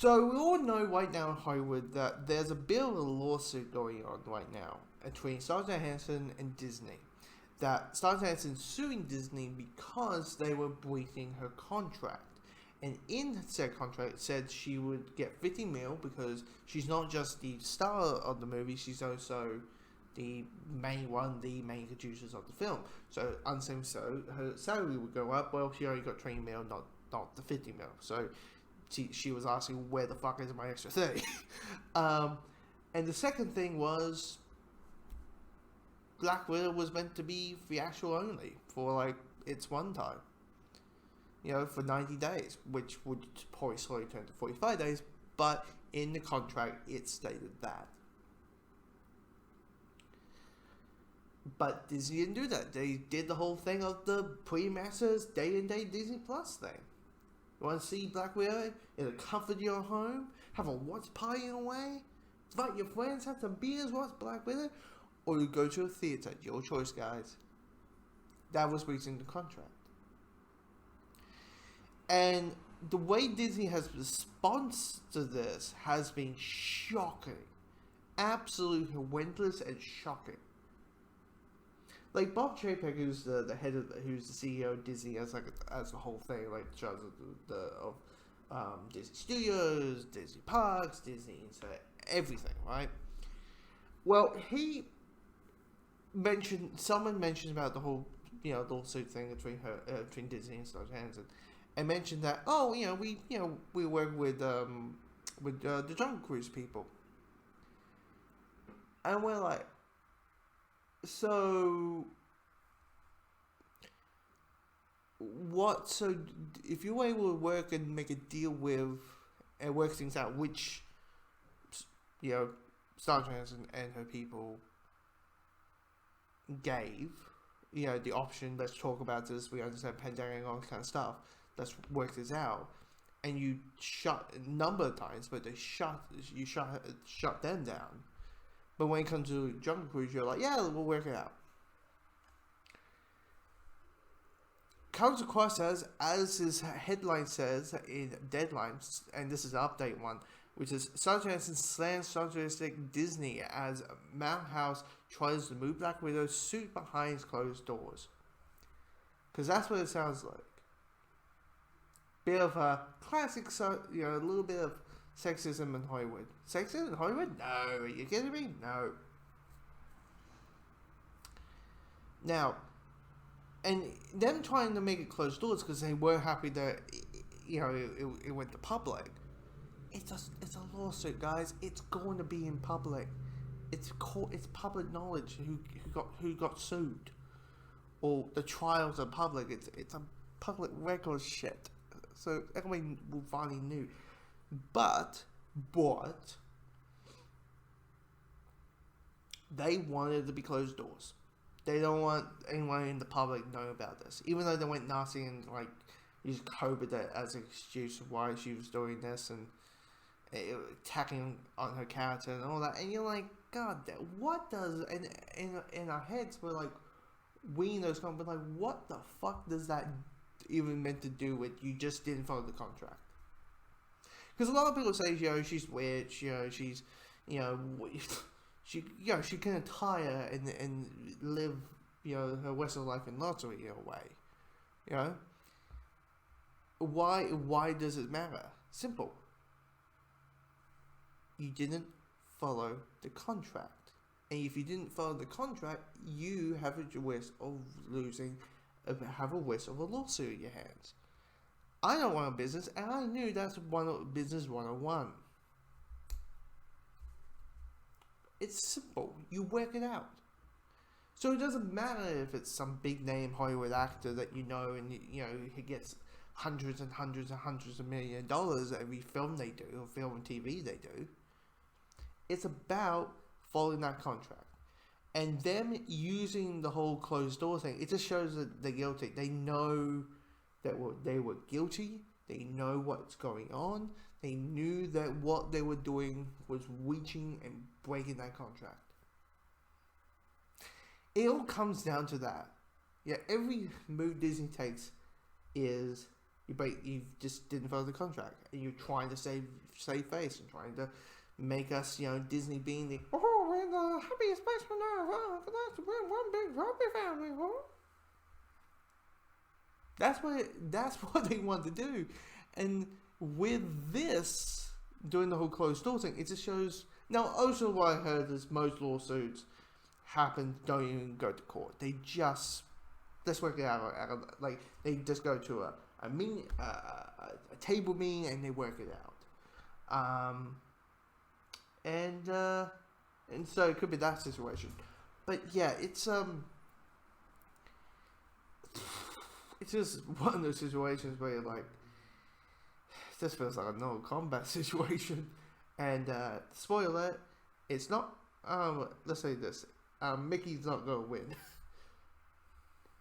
So we all know right now in Hollywood that there's a bit of a lawsuit going on right now between Scarlett Johansson and Disney. That Scarlett Johansson suing Disney because they were breaching her contract. And in said contract, it said she would get 50 mil because she's not just the star of the movie, she's also the main producers of the film. So, unseen so, her salary would go up. Well, she only got 20 mil, not the 50 mil. So, she was asking, where the fuck is my extra 30? And the second thing was, Black Widow was meant to be theatrical only for like its one time, for 90 days, which would probably slowly turn to 45 days, but in the contract it stated that. But Disney didn't do that. They did the whole thing of the pre-masters day-and-day Disney Plus thing. You want to see Black Widow in the comfort of your home? Have a watch party away? Invite your friends, have some beers, watch Black Widow? Or you go to a theater. Your choice, guys. That was breaching the contract. And the way Disney has responded to this has been shocking. Absolutely horrendous and shocking. Like Bob Chapek, who's the head of, who's the CEO of Disney, as the whole thing, like of Disney Studios, Disney Parks, Disney, so everything, right? Well, someone mentioned about the whole, lawsuit thing between Disney and Scarlett Johansson, and mentioned that, we work with the Jungle Cruise people, and we're like, so what? So if you were able to work and make a deal with and work things out, which Scarlett Johansson and her people gave, the option, let's talk about this, we understand pandemic and all this kind of stuff, let's work this out, and you shut a number of times, but you shut them down. But when it comes to Jungle Cruise, you're like, yeah, we'll work it out. Comes across as his headline says in Deadline, and this is an update one, which is Scarlett Johansson slams futuristic Disney as Madhouse tries to move Black Widow's suit behind closed doors. Because that's what it sounds like. Bit of a classic, a little bit of sexism in Hollywood. Sexism in Hollywood? No. Are you kidding me? No. Now, and them trying to make it closed doors because they were happy that, it went to public. It's a lawsuit, guys. It's going to be in public. It's public knowledge who got sued, or the trials are public. It's a public record shit. So everyone will finally knew. But they wanted it to be closed doors. They don't want anyone in the public to know about this. Even though they went nasty and used COVID as an excuse of why she was doing this and attacking on her character and all that. And you're like, God, what does... And in our heads, we're like, we in those comments, like, what the fuck does that even meant to do with you just didn't follow the contract? Because a lot of people say, she's weird, she's, she can retire and live, her Western life in luxury in a way, Why does it matter? Simple. You didn't follow the contract. And if you didn't follow the contract, you have a risk of have a risk of a lawsuit in your hands. I don't want a business, and I knew that's business 101. It's simple. You work it out. So it doesn't matter if it's some big name Hollywood actor that and he gets hundreds and hundreds and hundreds of $1 million every film they do, or film and TV they do. It's about following that contract. And them using the whole closed door thing, it just shows that they're guilty. They know that they were guilty. They know what's going on. They knew that what they were doing was reaching and breaking that contract. It all comes down to that. Yeah, every move Disney takes is, You just didn't follow the contract, and you're trying to save face and trying to make us, Disney being the we're the happiest place on earth. We're one big happy family. That's what they want to do, and with this doing the whole closed door thing, it just shows. Now, also what I heard is most lawsuits don't even go to court. They just let's work it out. Like they just go to a meeting, a table meeting, and they work it out. And so it could be that situation. But yeah, it's just one of those situations where you're like, this feels like a no combat situation. And spoiler alert, it's not. Let's say this: Mickey's not gonna win.